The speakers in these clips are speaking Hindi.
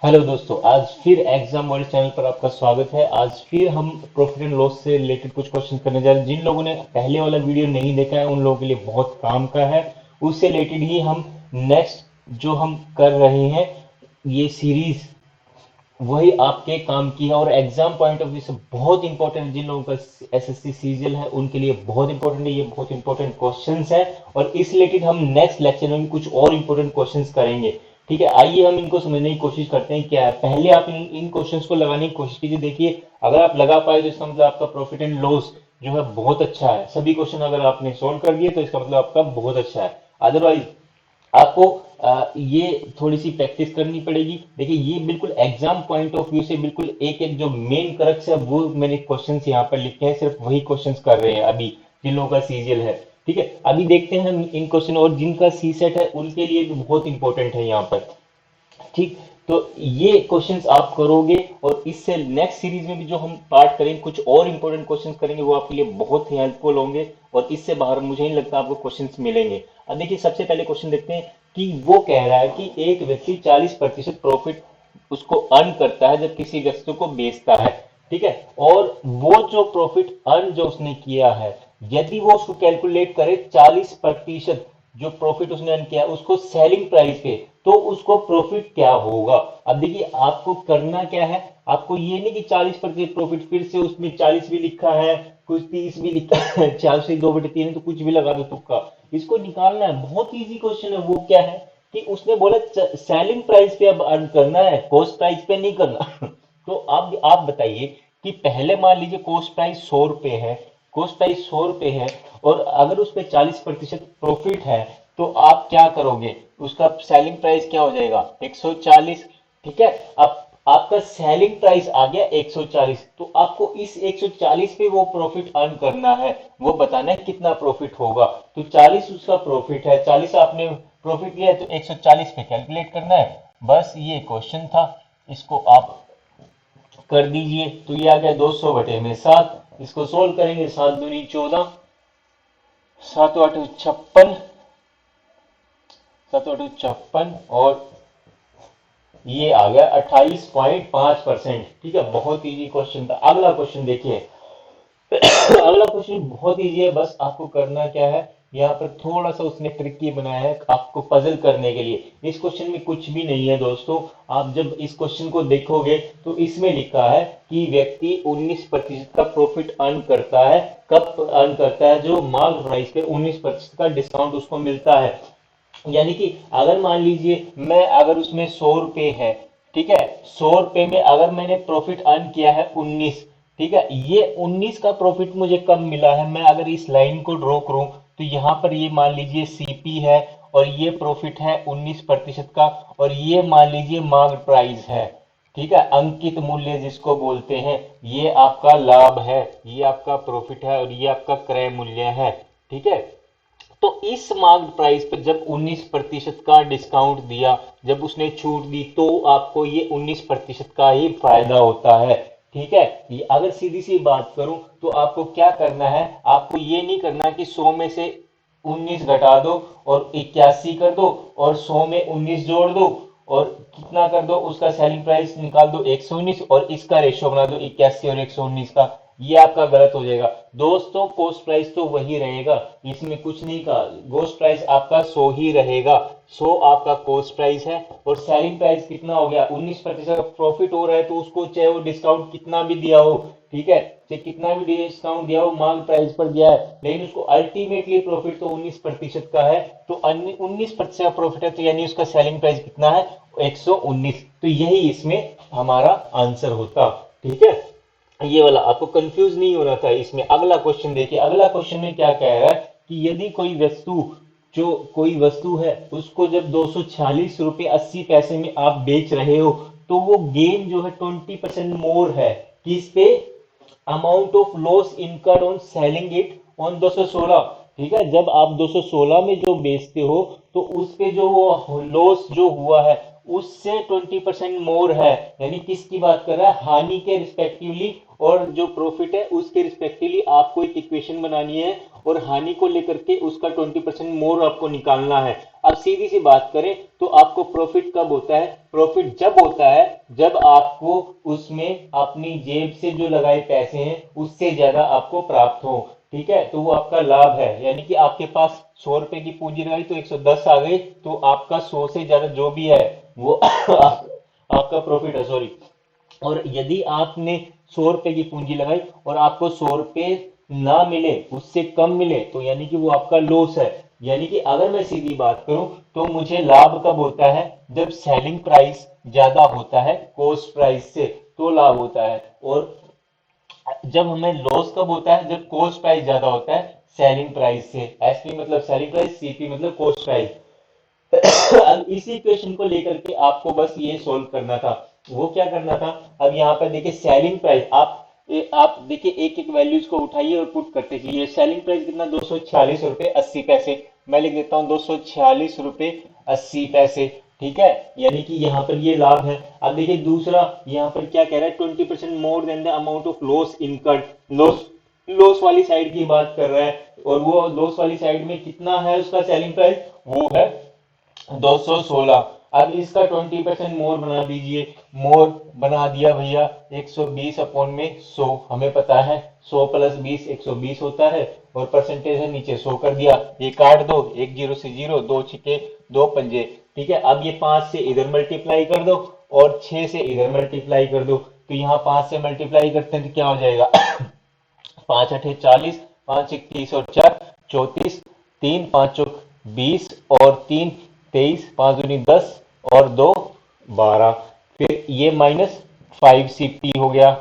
हेलो दोस्तों, आज फिर एग्जाम वर्ल्ड चैनल पर आपका स्वागत है। आज फिर हम प्रॉफिट एंड लॉस से रिलेटेड कुछ क्वेश्चन करने जा रहे हैं। जिन लोगों ने पहले वाला वीडियो नहीं देखा है उन लोगों के लिए बहुत काम का है। उससे रिलेटेड ही हम नेक्स्ट जो हम कर रहे हैं ये सीरीज, वही आपके काम की है और एग्जाम पॉइंट ऑफ व्यू से बहुत इंपॉर्टेंट है। जिन लोगों का एसएससी सीजीएल है उनके लिए बहुत इंपॉर्टेंट है, ये बहुत इंपॉर्टेंट क्वेश्चंस है। और इस रिलेटेड हम नेक्स्ट लेक्चर में भी कुछ और इंपॉर्टेंट क्वेश्चंस करेंगे। ठीक है, आइए हम इनको समझने की कोशिश करते हैं। क्या है, पहले आप इन क्वेश्चंस को लगाने की कोशिश कीजिए। देखिए, अगर आप लगा पाए तो इसका मतलब आपका प्रॉफिट एंड लॉस जो है बहुत अच्छा है। सभी क्वेश्चन अगर आपने सोल्व कर दिए तो इसका मतलब आपका बहुत अच्छा है। अदरवाइज आपको ये थोड़ी सी प्रैक्टिस करनी पड़ेगी। देखिए, ये बिल्कुल एग्जाम पॉइंट ऑफ व्यू से बिल्कुल एक एक जो मेन क्रक्स है वो मैंने क्वेश्चंस यहाँ पर लिखे हैं, सिर्फ वही क्वेश्चंस कर रहे हैं अभी जिन लोगों का सीजीएल है। ठीक है, अभी देखते हैं हम इन क्वेश्चन, और जिनका सी सेट है उनके लिए भी बहुत इंपॉर्टेंट है यहाँ पर। ठीक, तो ये क्वेश्चंस आप करोगे और इससे नेक्स्ट सीरीज में भी जो हम पार्ट करेंगे कुछ और इंपॉर्टेंट क्वेश्चंस करेंगे, वो आपके लिए बहुत ही हेल्पफुल होंगे। और इससे बाहर मुझे नहीं लगता आपको क्वेश्चंस मिलेंगे। अब देखिए, सबसे पहले क्वेश्चन देखते हैं कि वो कह रहा है कि एक व्यक्ति 40% प्रॉफिट उसको अर्न करता है जब किसी वस्तु को बेचता है। ठीक है, और वो जो प्रॉफिट अर्न जो उसने किया है, यदि वो उसको कैलकुलेट करे 40% जो प्रॉफिट उसने अर्न किया उसको सेलिंग प्राइस पे, तो उसको प्रॉफिट क्या होगा। अब देखिए, आपको करना क्या है, आपको ये नहीं कि 40% प्रॉफिट, फिर से उसमें 40 भी लिखा है, कुछ 30 भी लिखा है, 4 से 2/3 है तो कुछ भी लगा दो तुक्का। इसको निकालना है, बहुत इजी क्वेश्चन है। वो क्या है कि उसने बोला सेलिंग प्राइस पे अब अर्न करना है, कॉस्ट प्राइस पे नहीं करना। तो अब आप बताइए कि पहले मान लीजिए कॉस्ट प्राइस 100 रुपए है, कॉस्ट प्राइस 100 रुपए है, और अगर उस पर 40% प्रॉफिट है तो आप क्या करोगे, उसका सेलिंग प्राइस क्या हो जाएगा 140। ठीक है, अब आपका सेलिंग प्राइस आ गया 140, तो आपको इस 140 पे वो प्रॉफिट अर्न करना है, वो बताना है कितना प्रॉफिट होगा। तो 40 उसका प्रॉफिट है, 40 आपने प्रॉफिट लिया है तो 140 पे कैलकुलेट करना है। बस ये क्वेश्चन था, इसको आप कर दीजिए। तो ये आ गया 200/7। इसको सोल्व करेंगे, 7 दूनी 14, 7 8 56, 7 8 56, और ये आ गया 28.5%। ठीक है, बहुत इजी क्वेश्चन था। अगला क्वेश्चन देखिए। अगला क्वेश्चन बहुत इजी है, बस आपको करना क्या है, यहाँ पर थोड़ा सा उसने ट्रिकी बनाया है आपको पजल करने के लिए। इस क्वेश्चन में कुछ भी नहीं है दोस्तों। आप जब इस क्वेश्चन को देखोगे तो इसमें लिखा है कि व्यक्ति 19% का प्रॉफिट अर्न करता है। कब अर्न करता है, जो मार्क प्राइस पे 19% का डिस्काउंट उसको मिलता है। यानी कि अगर मान लीजिए मैं, अगर उसमें 100 रुपए है, ठीक है, 100 रुपए में अगर मैंने प्रॉफिट अर्न किया है 19। ठीक है, ये 19 का प्रॉफिट मुझे कब मिला है, मैं अगर इस लाइन को ड्रॉ करूं तो यहां पर ये मान लीजिए सीपी है, और ये प्रॉफिट है 19% का, और ये मान लीजिए मार्क प्राइस है। ठीक है, अंकित मूल्य जिसको बोलते हैं, ये आपका लाभ है, ये आपका प्रॉफिट है, और ये आपका क्रय मूल्य है। ठीक है, तो इस मार्केट प्राइस पर जब 19% का डिस्काउंट दिया, जब उसने छूट दी, तो आपको ये 19% का ही फायदा होता है। ठीक है, ये अगर सीधी सी बात करूं तो आपको क्या करना है, आपको ये नहीं करना कि 100 में से 19 घटा दो और 81 कर दो, और 100 में 19 जोड़ दो, और कितना कर दो, उसका सेलिंग प्राइस निकाल दो 119, और इसका रेशियो बना दो 81 और 119 का। ये आपका गलत हो जाएगा दोस्तों। कॉस्ट प्राइस तो वही रहेगा, इसमें कुछ नहीं कहा, कॉस्ट प्राइस आपका 100 ही रहेगा। 100 आपका कॉस्ट प्राइस है, और सेलिंग प्राइस कितना हो गया, 19% प्रॉफिट हो रहा है, तो उसको चाहे वो डिस्काउंट कितना भी दिया हो, ठीक है, चाहे कितना भी डिस्काउंट दिया हो, मार्क प्राइस पर दिया है, लेकिन उसको अल्टीमेटली प्रॉफिट तो 19% का है। तो 19% का प्रॉफिट है, तो यानी उसका सेलिंग प्राइस कितना है, 119। तो यही इसमें हमारा आंसर होता। ठीक है, ये वाला आपको कंफ्यूज नहीं होना था इसमें। अगला क्वेश्चन देखिए, अगला क्वेश्चन में क्या कह रहा है कि यदि कोई वस्तु, जो कोई वस्तु है उसको जब 246 रुपये 80 पैसे में आप बेच रहे हो, तो वो गेन जो है 20% मोर है किस पे, amount of loss incurred on selling it on 216। ठीक है, जब आप 216 में जो बेचते हो तो उस पे जो वो लॉस जो हुआ है उससे 20% मोर है। यानी किसकी बात कर रहा है, हानि के रिस्पेक्टिवली, और जो प्रॉफिट है उसके रिस्पेक्टिवली आपको एक इक्वेशन बनानी है, और हानि को लेकर के उसका 20% मोर आपको निकालना है। अब सीधी सी बात करें तो आपको प्रॉफिट कब होता है? प्रॉफिट जब होता है जब आपको उसमें अपनी जेब से जो लगाए पैसे हैं उससे ज्यादा आपको प्राप्त हो, ठीक है, तो वो आपका लाभ है। यानी कि आपके पास 100 रुपए की पूंजी लगाई तो 110 आ गई, तो आपका 100 से ज्यादा जो भी है वो आपका प्रॉफिट है, सॉरी। और यदि आपने 100 रुपए की पूंजी लगाई और आपको 100 रुपए ना मिले, उससे कम मिले, तो यानी कि वो आपका लॉस है। यानी कि अगर मैं सीधी बात करूं तो मुझे लाभ कब होता है? जब सेलिंग प्राइस ज्यादा होता है कॉस्ट प्राइस से, तो लाभ होता है। और जब हमें लॉस कब होता है? जब कॉस्ट प्राइस ज्यादा होता है सेलिंग प्राइस से। एसपी मतलब सेलिंग प्राइस, सीपी मतलब कॉस्ट प्राइस। अब इसी इक्वेशन को लेकर के आपको बस ये सोल्व करना था। वो क्या करना था? अब यहाँ पर देखिए सेलिंग प्राइस, आप देखिए एक एक वैल्यूज को उठाइए और पुट करते चलिए। सेलिंग प्राइस कितना? 246 रुपए 80 पैसे। मैं लिख देता हूँ 246 रुपए 80 पैसे, ठीक है। यानी कि यहाँ पर ये लाभ है। अब देखिए दूसरा यहाँ पर क्या कह रहा है? 20% more than the amount of loss incurred. Loss loss वाली साइड की बात कर रहा है, और वो लॉस वाली साइड में कितना है उसका सेलिंग प्राइस? वो है 216। अब इसका 20% मोर बना दीजिए। मोर बना दिया भैया 120 अपॉन में 100, हमें पता है 100 प्लस 20 120 होता है, और परसेंटेज है नीचे 100 कर दिया। ये काट दो, एक जीरो से जीरो, दो छिके दो पंजे, ठीक है। अब ये 5 से इधर मल्टीप्लाई कर दो और 6 से इधर मल्टीप्लाई कर दो, तो यहाँ 5 से मल्टीप्लाई करते हैं तो क्या हो जाएगा? 5 अठे 40, 5 एक 30 और 4 34, 3 5 चौक 20 और 3 23, 5 दूनी 10 और 2 12। फिर ये माइनस 5 CP हो गया,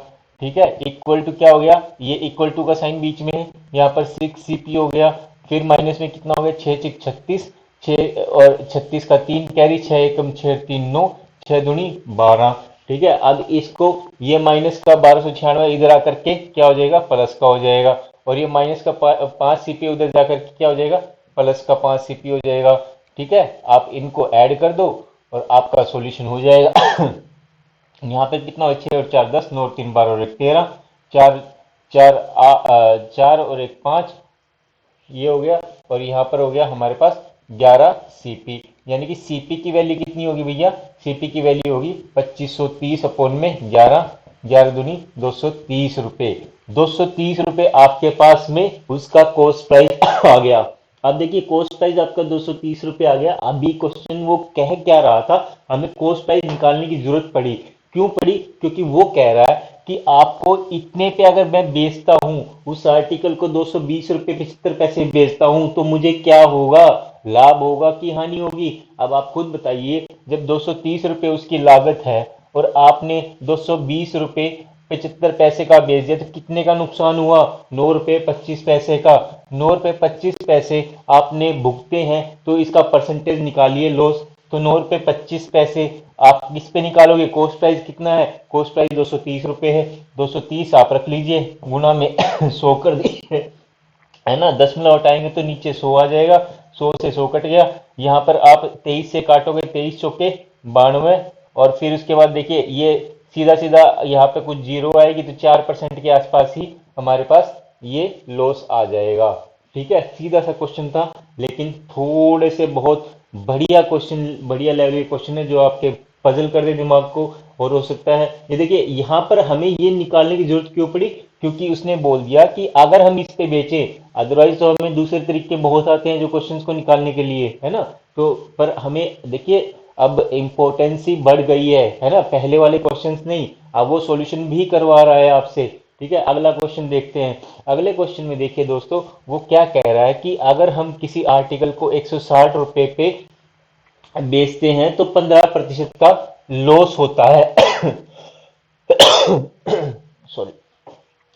ठीक है। इक्वल टू क्या हो गया? ये इक्वल टू का साइन बीच में है, यहाँ पर 6 CP हो गया। फिर माइनस में कितना हो गया? 6 6 36, 6 और 36 का 3 कैरी, 6 एकम 6 3 9, 6 दूनी 12, ठीक है। अब इसको ये माइनस का 1296 इधर आकर के क्या हो जाएगा? प्लस का हो जाएगा। और ये माइनस का 5 CP उधर जाकर के क्या हो जाएगा? प्लस का 5 CP हो जाएगा, ठीक है। आप इनको ऐड कर दो और आपका सॉल्यूशन हो जाएगा। यहाँ पे कितना हो? 6 और 4 10, 9 और 3 12 और 1 13, 4 4 और 1 5, ये हो गया। और यहाँ पर हो गया हमारे पास 11 CP। यानी कि सीपी की वैल्यू कितनी होगी भैया? सीपी की वैल्यू होगी 2530 अपॉन में 11, 11 दूनी 230 रुपए। 230 रुपए आपके पास में उसका कॉस्ट प्राइस आ गया। अब देखिए कॉस्ट प्राइस आपका 230 रुपए आ गया। अभी क्वेश्चन वो कह क्या रहा था? हमें कॉस्ट प्राइस निकालने की जरूरत पड़ी। क्यों पड़ी? क्योंकि वो कह रहा है कि आपको इतने पे अगर मैं बेचता हूं, उस आर्टिकल को 220 रुपए 75 पैसे बेचता हूं, तो मुझे क्या होगा? लाभ होगा कि हानि होगी? अब आप खुद बताइए, जब 230 रुपए उसकी लागत है और आपने 220 रुपए 75 पैसे का बेच दिया, तो कितने का नुकसान हुआ? 9 रुपए 25 पैसे का। 9 रुपए 25 पैसे आपने भुगते हैं, तो इसका परसेंटेज निकालिए लॉस। तो 9 रुपए 25 पैसे आप किस पे निकालोगे? कॉस्ट प्राइस कितना है? कॉस्ट प्राइस 230 रुपए है। 230 आप रख लीजिए, गुना में 100 कर दीजिए, है ना। 10 हटाएंगे तो नीचे 100 आ जाएगा। 100 से 100 कट गया। यहाँ पर आप 23 से काटोगे, 23 चौके 92, और फिर उसके बाद देखिए ये सीधा सीधा यहाँ पे कुछ जीरो आएगी, तो 4% के आसपास ही हमारे पास ये लॉस आ जाएगा, ठीक है। सीधा सा क्वेश्चन था, लेकिन थोड़े से बहुत बढ़िया क्वेश्चन, बढ़िया लेवल के क्वेश्चन है जो आपके पजल कर दे दिमाग को। और हो सकता है ये देखिए यहाँ पर हमें ये निकालने की जरूरत क्यों पड़ी? क्योंकि उसने बोल दिया कि अगर हम इस पे बेचें, अदरवाइज तो हमें दूसरे तरीके बहुत आते हैं जो क्वेश्चंस को निकालने के लिए, है ना। तो पर हमें देखिए अब इम्पोर्टेंसी बढ़ गई है ना। पहले वाले क्वेश्चंस नहीं, अब वो सॉल्यूशन भी करवा रहा है आपसे, ठीक है। अगला क्वेश्चन देखते हैं। अगले क्वेश्चन में देखिए दोस्तों, वो क्या कह रहा है कि अगर हम किसी आर्टिकल को 160 रुपए पे बेचते हैं तो 15% का लॉस होता है। सॉरी,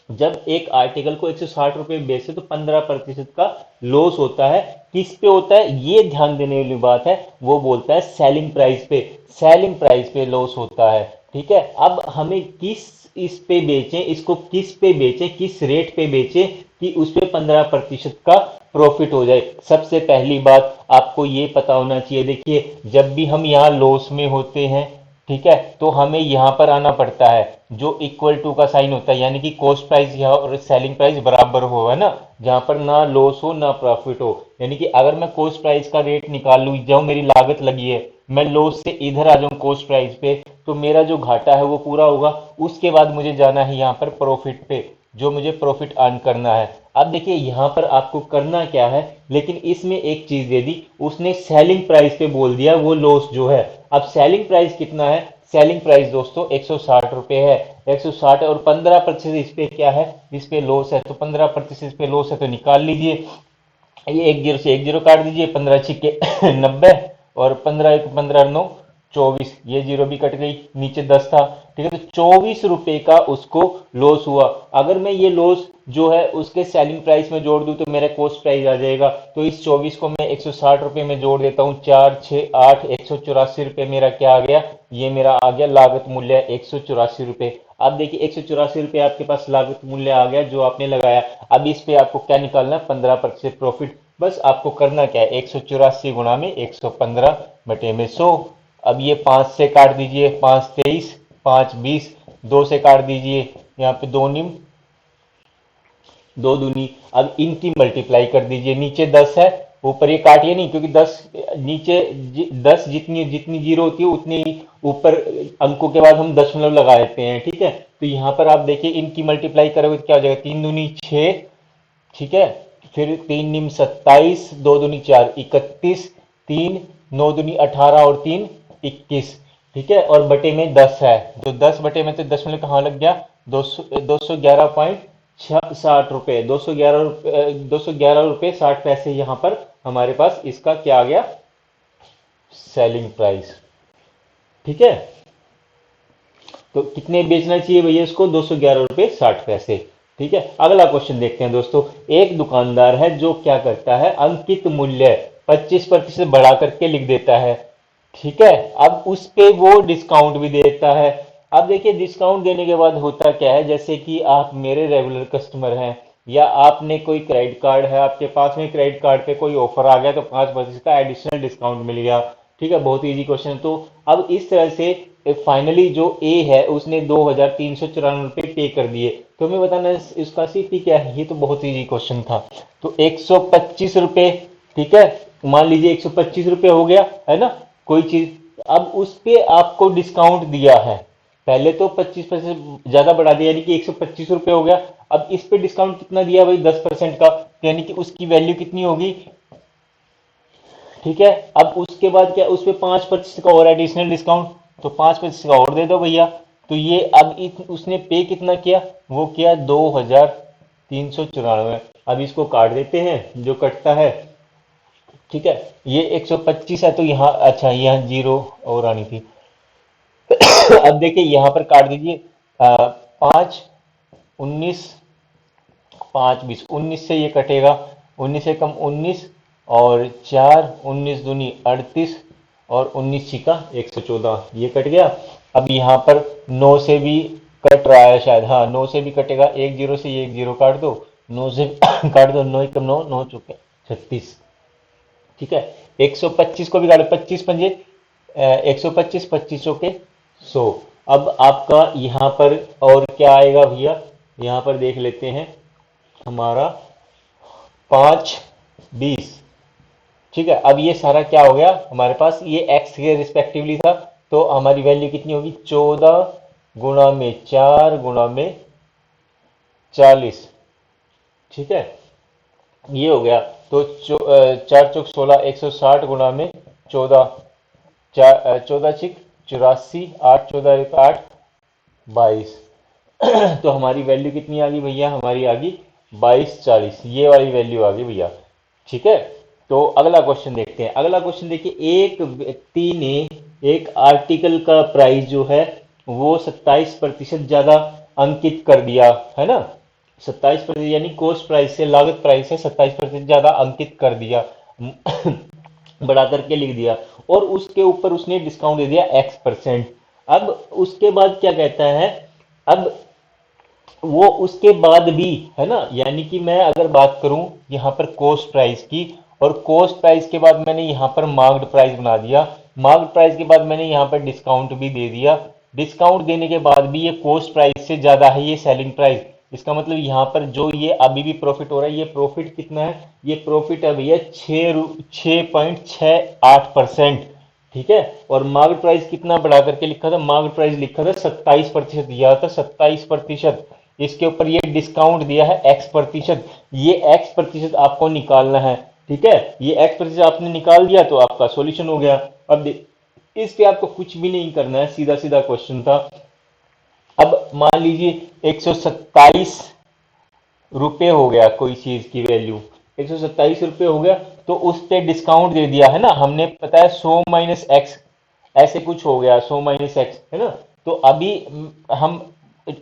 जब एक आर्टिकल को 160 रुपए में बेचते तो 15% का लॉस होता है। किस पे होता है? ये ध्यान देने वाली बात है। वो बोलता है सेलिंग प्राइस पे, सेलिंग प्राइस पे लॉस होता है, ठीक है। अब हमें किस इस पे बेचें, इसको किस पे बेचें, किस रेट पे बेचें कि उस पे 15% का प्रॉफिट हो जाए? सबसे पहली बात आपको ये पता होना चाहिए, देखिए जब भी हम यहाँ लॉस में होते हैं, ठीक है, तो हमें यहां पर आना पड़ता है, जो इक्वल टू का साइन होता है, यानी कि कॉस्ट प्राइस और सेलिंग प्राइस बराबर हो, है ना, जहां पर ना लॉस हो ना प्रॉफिट हो। यानी कि अगर मैं कॉस्ट प्राइस का रेट निकाल लूं, जो मेरी लागत लगी है, मैं लॉस से इधर आ जाऊं कॉस्ट प्राइस पे, तो मेरा जो घाटा है वो पूरा होगा। उसके बाद मुझे जाना है यहाँ पर प्रॉफिट पे, जो मुझे प्रॉफिट अर्न करना है। अब देखिए यहाँ पर आपको करना क्या है, लेकिन इसमें एक चीज दे दी, उसने सेलिंग प्राइस पे बोल दिया वो लॉस जो है। अब सेलिंग प्राइस कितना है, सेलिंग प्राइस दोस्तों 160 रुपए है, 160 और 15% इस पे क्या है, इस पे लॉस है, तो 15% इस पे लॉस है, तो निकाल लीजिए। ये एक जीरो से एक जीरो काट दीजिए, 15 छिक्के 90, और 15 1 15 9 24, ये जीरो भी कट गई, नीचे 10 था। ठीक है, तो 24 रुपए का उसको लॉस हुआ। अगर मैं ये लॉस जो है उसके सेलिंग प्राइस में जोड़ दूं तो मेरा कॉस्ट प्राइस आ जाएगा। तो इस 24 को मैं 160 रुपए में जोड़ देता हूँ, 4 6 8 184 रुपए मेरा क्या आ गया, ये मेरा आ गया लागत मूल्य 184 रुपए। अब देखिए 184 रुपए आपके पास लागत मूल्य आ गया जो आपने लगाया। अब इस पे आपको क्या निकालना है, 15% प्रॉफिट। बस आपको करना क्या है, 184 गुणा में 115 बटे में 100। अब ये 5 से काट दीजिए, 5 23, 5 20, 2 से काट दीजिए, यहाँ पे दो निम दो दूनी। अब इनकी मल्टीप्लाई कर दीजिए, नीचे 10 है, ऊपर ये काटिए नहीं, क्योंकि 10 नीचे 10 जितनी जितनी जीरो होती है उतनी ही ऊपर अंकों के बाद हम दशमलव लगा देते हैं। ठीक है, तो यहाँ पर आप देखिए इनकी मल्टीप्लाई करोगे तो क्या हो जाएगा, 3 दूनी 6, ठीक है, फिर 3 निम 27, 2 दूनी 4 31, 3 9 दूनी 18 और 3 21। ठीक है, और बटे में 10 है, तो 10 बटे में तो दशमलव कहाँ लग गया, 211.60 रुपए, 211 रुपए 60 पैसे यहाँ पर हमारे पास इसका क्या आ गया, सेलिंग प्राइस। ठीक है, तो कितने बेचना चाहिए भैया इसको, 211 रुपए 60 पैसे। ठीक है, अगला क्वेश्चन देखते हैं दोस्तों। एक दुकानदार है जो क्या करता है, अंकित मूल्य 25% बढ़ा करके लिख देता है। ठीक है, अब उस पे वो डिस्काउंट भी देता है। अब देखिए डिस्काउंट देने के बाद होता क्या है, जैसे कि आप मेरे रेगुलर कस्टमर हैं, या आपने कोई क्रेडिट कार्ड है आपके पास में, क्रेडिट कार्ड पे कोई ऑफर आ गया तो 5% का एडिशनल डिस्काउंट मिल गया। ठीक है, बहुत इजी क्वेश्चन है। तो अब इस तरह से फाइनली जो ए है उसने 2394 रुपये पे कर दिए, तो हमें बताना है इसका सीपी क्या है। ये तो बहुत इजी क्वेश्चन था। तो 125 रुपये, ठीक है, मान लीजिए 125 रुपये हो गया, है ना, कोई चीज। अब उस पे आपको डिस्काउंट दिया है, पहले तो 25% ज्यादा बढ़ा दिया, यानी कि 125 रुपये हो गया। अब इस पे डिस्काउंट कितना दिया भाई, 10% का, तो यानी कि उसकी वैल्यू कितनी होगी। ठीक है, अब उसके बाद क्या, उस पे 5% का और एडिशनल डिस्काउंट, तो 5% का और दे दो भैया। तो ये अब उसने पे कितना किया, वो किया 2394। अब इसको काट देते हैं, जो कटता है। ठीक है, ये 125 है, तो यहाँ अच्छा यहाँ जीरो और आनी थी। अब देखिए यहाँ पर काट दीजिए, 5 19, 5 20, 19 से ये कटेगा, 19 से कम 19, और 4 19 दूनी 38, और 19 छिका 114, ये कट गया। अब यहाँ पर 9 से भी कट रहा है शायद, हाँ 9 से भी कटेगा, एक जीरो से ये एक जीरो काट दो, 9 से काट दो, 9 1 9, 9 चुके 36। ठीक है, 125 को भी काटो, 25 पंजे 125, 25 चौके 100। अब आपका यहाँ पर और क्या आएगा भैया, यहाँ पर देख लेते हैं हमारा 5 20। ठीक है, अब ये सारा क्या हो गया हमारे पास, ये एक्स के रिस्पेक्टिवली था, तो हमारी वैल्यू कितनी होगी, 14 गुणा में 4 गुणा में 40। ठीक है, ये हो गया। तो 4 चौक 16, 160 गुणा में 14, 14 छिक 84, 8 14 1 8 22। तो हमारी वैल्यू कितनी आ गई भैया, हमारी आ गई 2240, ये वाली वैल्यू आ गई भैया। ठीक है, तो अगला क्वेश्चन देखते हैं। अगला क्वेश्चन देखिए, एक व्यक्ति ने एक आर्टिकल का प्राइस जो है वो 27% ज्यादा अंकित कर दिया, है ना, 27%, यानी कॉस्ट प्राइस से, लागत प्राइस से 27% ज्यादा अंकित कर दिया, बढ़ा करके लिख दिया, और उसके ऊपर उसने डिस्काउंट दे दिया X%। अब उसके बाद क्या कहता है, अब वो उसके बाद भी, है ना, यानी कि मैं अगर बात करूं यहाँ पर कॉस्ट प्राइस की, और कॉस्ट प्राइस के बाद मैंने यहाँ पर मार्क्ड प्राइस बना दिया, मार्केट प्राइस के बाद मैंने यहाँ पर डिस्काउंट भी दे दिया। डिस्काउंट देने के बाद भी ये कॉस्ट प्राइस से ज्यादा है ये सेलिंग प्राइस। इसका मतलब यहाँ पर जो ये अभी भी प्रॉफिट हो रहा है, ये प्रॉफिट कितना है, ये प्रॉफिट है भैया 6.68%। ठीक है, और मार्केट प्राइस कितना बढ़ा करके लिखा था, मार्केट प्राइस लिखा था 27%, दिया था 27%। इसके ऊपर ये डिस्काउंट दिया है x%। ये x% आपको निकालना है। ठीक है, ये x% आपने निकाल दिया तो आपका सॉल्यूशन हो गया। अब इस पे आपको कुछ भी नहीं करना है, सीधा सीधा क्वेश्चन था। अब मान लीजिए 127 रुपए हो गया कोई चीज की वैल्यू, 127 रुपए हो गया, तो उस पे डिस्काउंट दे दिया है ना हमने, पता है 100 माइनस एक्स, ऐसे कुछ हो गया 100 माइनस एक्स, है ना। तो अभी हम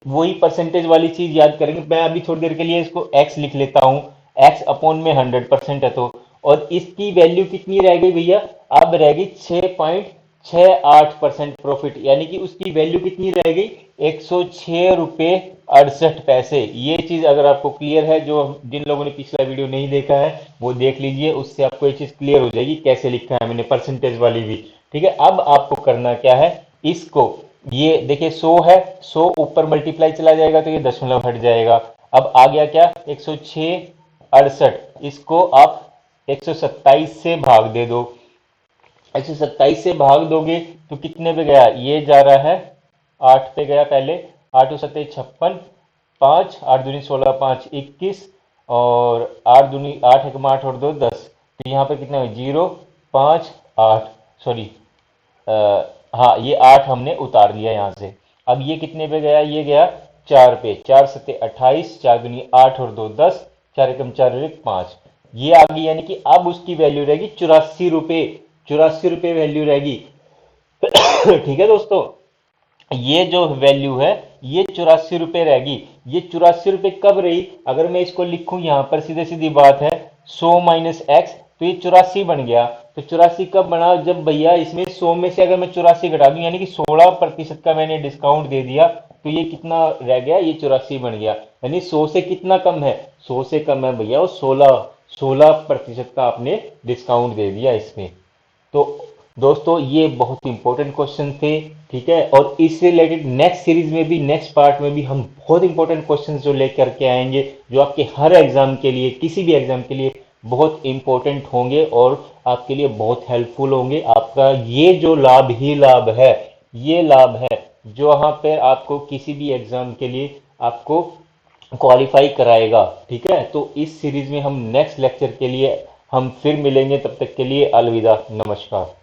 वही परसेंटेज वाली चीज याद करेंगे। मैं अभी थोड़ी देर के लिए इसको एक्स लिख लेता हूं, एक्स अपॉन में 100% है तो, और इसकी वैल्यू कितनी रह गई भैया, अब रह गई 6.68% प्रॉफिट, यानी कि उसकी वैल्यू कितनी रह गई, 106 रुपये 68 पैसे। ये चीज अगर आपको क्लियर है, जो जिन लोगों ने पिछला वीडियो नहीं देखा है वो देख लीजिए, उससे आपको ये चीज क्लियर हो जाएगी कैसे लिखा है मैंने परसेंटेज वाली भी। ठीक है, अब आपको करना क्या है, इसको ये देखिए 100 है, 100 ऊपर मल्टीप्लाई चला जाएगा तो ये दशमलव हट जाएगा। अब आ गया क्या, 106.68, इसको आप 127 से भाग दे दो। 127 से भाग दोगे तो कितने पे गया, ये जा रहा है 8 पे गया पहले, 8 सत्ते 56, 5 8 दूनी 16, 5 21, और 8 दूनी 8 एक 8 और 2 10, तो यहाँ पे कितना है 0 5 8, सॉरी हाँ ये 8 हमने उतार दिया यहाँ से। अब ये कितने पे गया, ये गया 4 पे, 4 सत्ते 28, 4 दूनी 8 और 2 10, 4 एकम 4 और 1 5, ये आ गई, यानी कि अब उसकी वैल्यू रहेगी 84 रुपए, 84 रुपए वैल्यू रहेगी। ठीक है दोस्तों, ये जो वैल्यू है ये 84 रुपए रहेगी। ये 84 रुपए कब रही, अगर मैं इसको लिखूं यहां पर सीधे सीधी बात है 100 माइनस एक्स, तो ये 84 बन गया। तो 84 कब बना, जब भैया इसमें 100 में से अगर मैं 84 घटा दूं, यानी कि 16% का मैंने डिस्काउंट दे दिया, तो ये कितना रह गया, ये 84 बन गया। यानी 100 से कितना कम है, 100 से कम है भैया, और 16% का आपने डिस्काउंट दे दिया इसमें। तो दोस्तों ये बहुत इंपॉर्टेंट क्वेश्चन थे। ठीक है, और इससे रिलेटेड नेक्स्ट सीरीज में भी, नेक्स्ट पार्ट में भी हम बहुत इंपॉर्टेंट क्वेश्चन जो लेकर के आएंगे, जो आपके हर एग्जाम के लिए, किसी भी एग्जाम के लिए बहुत इंपॉर्टेंट होंगे और आपके लिए बहुत हेल्पफुल होंगे। आपका ये जो लाभ ही लाभ है, ये लाभ है जो वहां पे आपको किसी भी एग्जाम के लिए आपको क्वालिफाई कराएगा। ठीक है, तो इस सीरीज में हम नेक्स्ट लेक्चर के लिए हम फिर मिलेंगे, तब तक के लिए अलविदा, नमस्कार।